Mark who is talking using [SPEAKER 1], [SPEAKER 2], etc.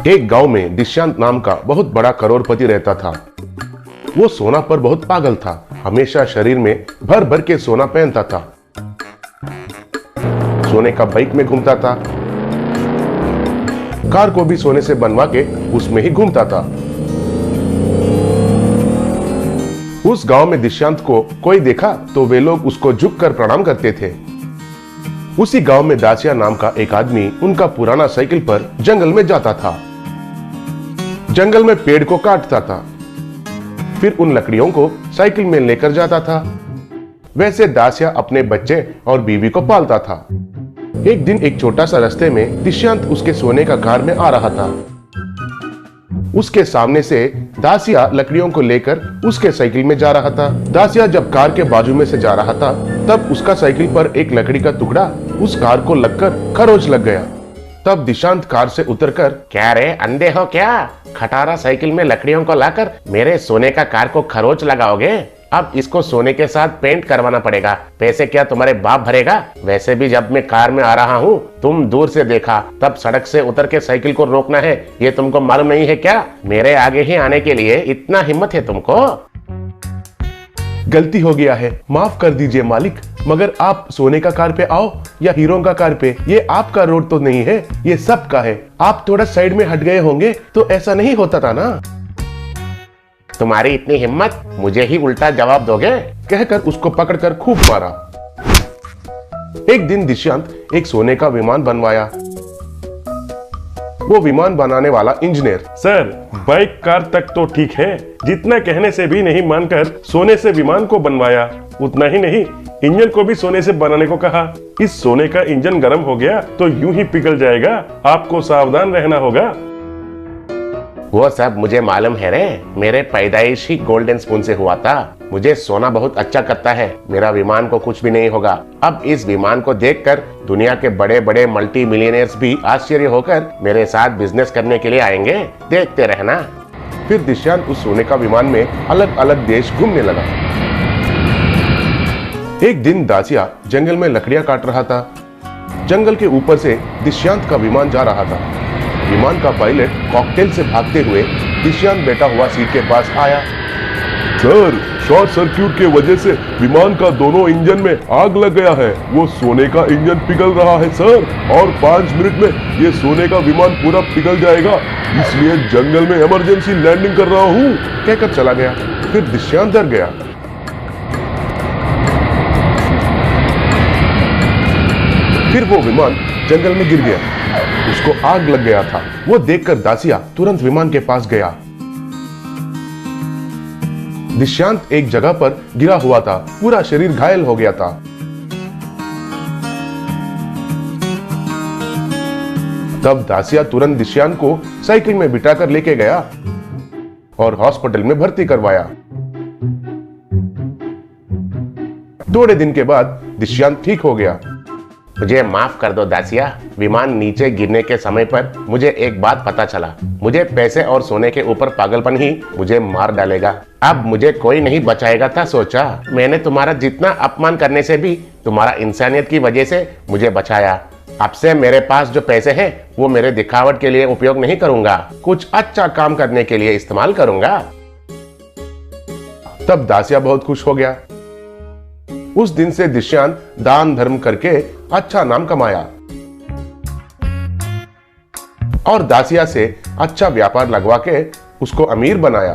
[SPEAKER 1] एक गांव में दिशांत नाम का बहुत बड़ा करोड़पति रहता था। वो सोना पर बहुत पागल था। हमेशा शरीर में भर भर के सोना पहनता था। सोने का बाइक में घूमता था। कार को भी सोने से बनवा के उसमें ही घूमता था। उस गांव में दिशांत को कोई देखा तो वे लोग उसको झुककर प्रणाम करते थे। उसी गांव में दासिया नाम का एक आदमी उनका पुराना साइकिल पर जंगल में जाता था। जंगल में पेड़ को काटता था, फिर उन लकड़ियों को साइकिल में लेकर जाता था। वैसे दासिया अपने बच्चे और बीवी को पालता था। एक दिन एक छोटा सा रास्ते में दिशांत उसके सोने का कार में आ रहा था। उसके सामने से दासिया लकड़ियों को लेकर उसके साइकिल में जा रहा था। दासिया जब कार के बाजू में से जा रहा था तब उसका साइकिल पर एक लकड़ी का टुकड़ा उस कार को लगकर खरोच लग गया। तब दिशांत कार से उतरकर,
[SPEAKER 2] क्या रे, अंधे हो क्या? खटारा साइकिल में लकड़ियों को लाकर मेरे सोने का कार को खरोच लगाओगे? अब इसको सोने के साथ पेंट करवाना पड़ेगा। पैसे क्या तुम्हारे बाप भरेगा? वैसे भी जब मैं कार में आ रहा हूँ तुम दूर से देखा, तब सड़क से उतर के साइकिल को रोकना है ये तुमको मालूम नहीं है क्या? मेरे आगे ही आने के लिए इतना हिम्मत है तुमको?
[SPEAKER 1] गलती हो गया है, माफ कर दीजिए मालिक, मगर आप सोने का कार पे आओ या हीरो का कार पे, ये आपका रोड तो नहीं है, ये सबका है। आप थोड़ा साइड में हट गए होंगे तो ऐसा नहीं होता था ना।
[SPEAKER 2] तुम्हारी इतनी हिम्मत, मुझे ही उल्टा जवाब दोगे?
[SPEAKER 1] कहकर उसको पकड़कर खूब मारा। एक दिन दिशांत एक सोने का विमान बनवाया। वो विमान बनाने वाला इंजीनियर,
[SPEAKER 3] सर बाइक कार तक तो ठीक है, जितना कहने से भी नहीं मानकर सोने से विमान को बनवाया। उतना ही नहीं, इंजन को भी सोने से बनाने को कहा। इस सोने का इंजन गर्म हो गया तो यूं ही पिघल जाएगा, आपको सावधान रहना होगा।
[SPEAKER 2] वो सब मुझे मालूम है रे, मेरे पैदाइश ही गोल्डन स्पून से हुआ था। मुझे सोना बहुत अच्छा करता है, मेरा विमान को कुछ भी नहीं होगा। अब इस विमान को देखकर दुनिया के बड़े बड़े मल्टी मिलियनियर्स भी आश्चर्य होकर मेरे साथ बिजनेस करने के लिए आएंगे, देखते रहना।
[SPEAKER 1] फिर दिशांत उस सोने का विमान में अलग अलग देश घूमने लगा। एक दिन दासिया जंगल में लकड़ियां काट रहा था। जंगल के ऊपर से दिशांत का विमान जा रहा था। विमान का पायलट कॉकटेल से भागते हुए दिशांत बैठा हुआ सीट के पास आया।
[SPEAKER 4] सर, शॉर्ट सर्किट के वजह से विमान का दोनों इंजन में आग लग गया है। वो सोने का इंजन पिघल रहा है सर, और 5 मिनट में ये सोने का विमान पूरा पिघल जाएगा, इसलिए जंगल में इमरजेंसी लैंडिंग कर रहा हूँ,
[SPEAKER 1] कहकर चला गया। फिर दिशांत डर गया। फिर वो विमान जंगल में गिर गया। उसको आग लग गया था। वो देखकर दासिया तुरंत विमान के पास गया। दिशांत एक जगह पर गिरा हुआ था, पूरा शरीर घायल हो गया था। तब दासिया तुरंत दिशांत को साइकिल में बिठाकर लेके गया और हॉस्पिटल में भर्ती करवाया। थोड़े दिन के बाद दिशांत ठीक हो गया।
[SPEAKER 2] मुझे माफ कर दो दासिया, विमान नीचे गिरने के समय पर मुझे एक बात पता चला। मुझे पैसे और सोने के ऊपर पागलपन ही मुझे मार डालेगा। अब मुझे कोई नहीं बचाएगा था सोचा। मैंने तुम्हारा जितना अपमान करने से भी तुम्हारा इंसानियत की वजह से मुझे बचाया। अब से मेरे पास जो पैसे हैं वो मेरे दिखावट के लिए उपयोग नहीं करूंगा, कुछ अच्छा काम करने के लिए इस्तेमाल करूंगा।
[SPEAKER 1] तब दासिया बहुत खुश हो गया। उस दिन से दिशांत दान धर्म करके अच्छा नाम कमाया और दासिया से अच्छा व्यापार लगवा के उसको अमीर बनाया।